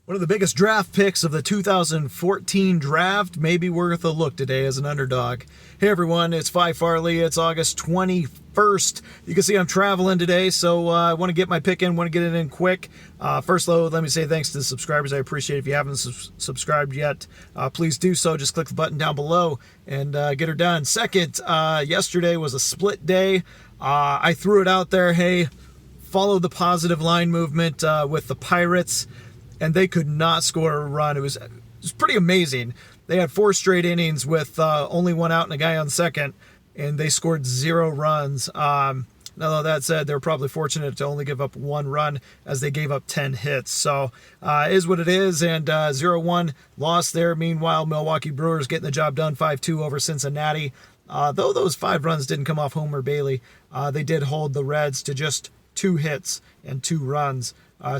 One of the biggest draft picks of the 2014 draft may be worth a look today as an underdog. Hey everyone, it's Phi Farley. It's August 21st. You can see I'm traveling today, so I want to get my pick in, want to get it in quick. First, though, let me say thanks to the subscribers. I appreciate it. If you haven't subscribed yet, please do so. Just click the button down below and get her done. Second, yesterday was a split day. I threw it out there, hey, follow the positive line movement with the Pirates. And they could not score a run. It was pretty amazing. They had 4 straight innings with only one out and a guy on second, and they scored 0 runs. Now, that said, they were probably fortunate to only give up 1 run as they gave up 10 hits. So, it is what it is, and 0-1 loss there. Meanwhile, Milwaukee Brewers getting the job done 5-2 over Cincinnati. Though those 5 runs didn't come off Homer Bailey, they did hold the Reds to just 2 hits and 2 runs.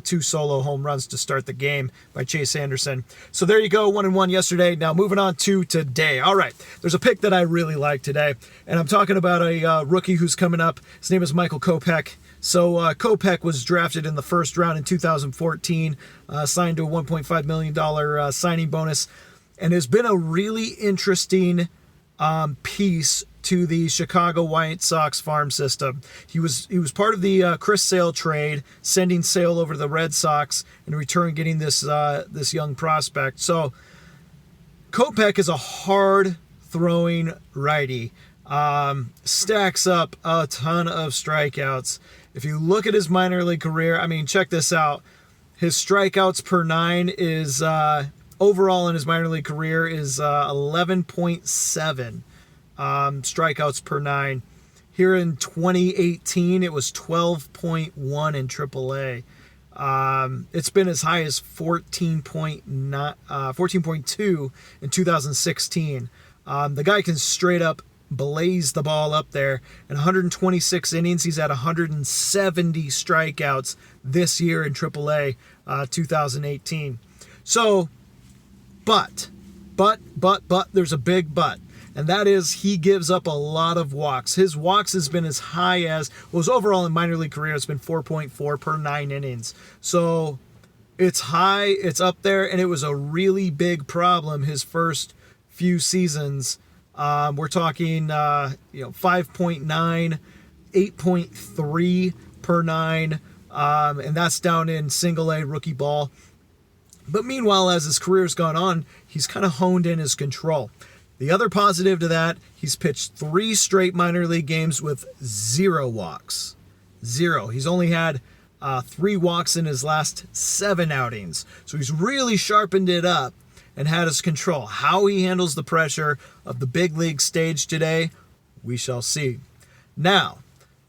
2 solo home runs to start the game by Chase Anderson. So there you go, 1-1 yesterday. Now moving on to today. All right, there's a pick that I really like today, and I'm talking about a rookie who's coming up. His name is Michael Kopech. So Kopech was drafted in the first round in 2014, signed to a $1.5 million signing bonus, and has been a really interesting piece to the Chicago White Sox farm system. He was part of the Chris Sale trade, sending Sale over to the Red Sox, in return getting this young prospect. So Kopech is a hard-throwing righty. Stacks up a ton of strikeouts. If you look at his minor league career, I mean, check this out. His strikeouts per 9 is, overall in his minor league career, is 11.7. Strikeouts per 9. Here in 2018, it was 12.1 in AAA. It's been as high as 14.2 in 2016. The guy can straight up blaze the ball up there. In 126 innings, he's had 170 strikeouts this year in AAA, 2018. So, but, there's a big but. And that is he gives up a lot of walks. His walks has been as high as, well, his overall in minor league career has been 4.4 per 9 innings. So it's high, it's up there, and it was a really big problem his first few seasons. We're talking, 5.9, 8.3 per 9, and that's down in single A rookie ball. But meanwhile, as his career's gone on, he's kind of honed in his control. The other positive to that, he's pitched 3 straight minor league games with 0 walks. 0. He's only had 3 walks in his last 7 outings. So he's really sharpened it up and had his control. How he handles the pressure of the big league stage today, we shall see. Now,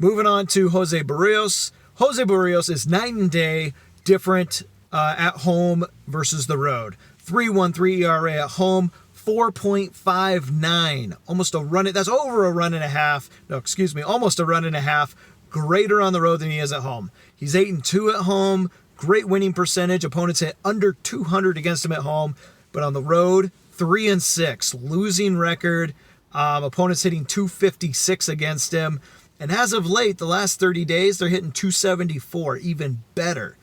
moving on to Jose Barrios. Jose Barrios is night and day different at home versus the road. 3.13 ERA at home. 4.59, almost a run. That's over a run and a half. No, excuse me, almost a run and a half. Greater on the road than he is at home. He's 8-2 at home. Great winning percentage. Opponents hit under 200 against him at home, but on the road, 3-6, losing record. Opponents hitting 256 against him, and as of late, the last 30 days, they're hitting 274, even better.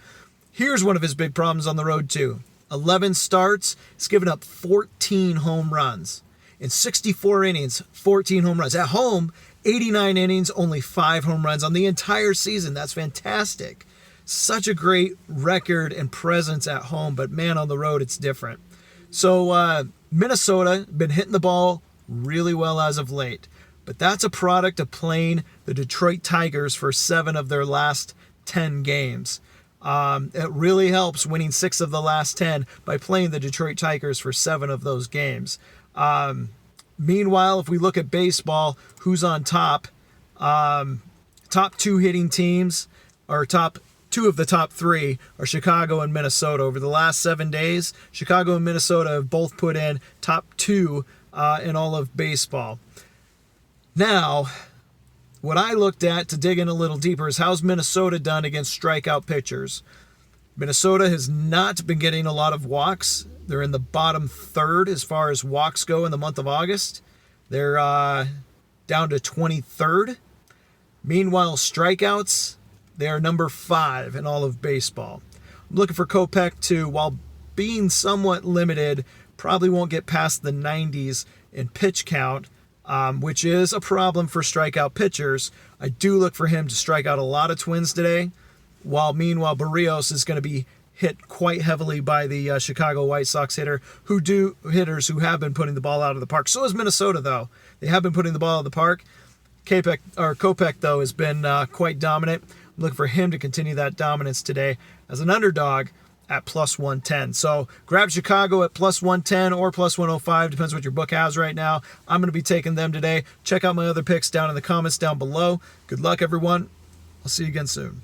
Here's one of his big problems on the road too. 11 starts, he's given up 14 home runs. In 64 innings, 14 home runs. At home, 89 innings, only 5 home runs on the entire season. That's fantastic. Such a great record and presence at home, but man, on the road, it's different. So Minnesota, been hitting the ball really well as of late, but that's a product of playing the Detroit Tigers for 7 of their last 10 games. It really helps winning 6 of the last 10 by playing the Detroit Tigers for 7 of those games. Meanwhile, if we look at baseball, who's on top? Top 2 hitting teams, or top 2 of the top 3 are Chicago and Minnesota. Over the last 7 days, Chicago and Minnesota have both put in top 2 in all of baseball. Now, what I looked at to dig in a little deeper is how's Minnesota done against strikeout pitchers. Minnesota has not been getting a lot of walks. They're in the bottom 3rd as far as walks go in the month of August. They're down to 23rd. Meanwhile, strikeouts, they are number 5 in all of baseball. I'm looking for Kopech to, while being somewhat limited, probably won't get past the 90s in pitch count, which is a problem for strikeout pitchers. I do look for him to strike out a lot of Twins today, while meanwhile Barrios is going to be hit quite heavily by the Chicago White Sox hitters who have been putting the ball out of the park. So is Minnesota, though. They have been putting the ball out of the park. Kopech, though, has been quite dominant. I'm looking for him to continue that dominance today as an underdog at plus 110. So grab Chicago at plus 110 or plus 105, depends what your book has right now. I'm going to be taking them today. Check out my other picks down in the comments down below. Good luck, everyone. I'll see you again soon.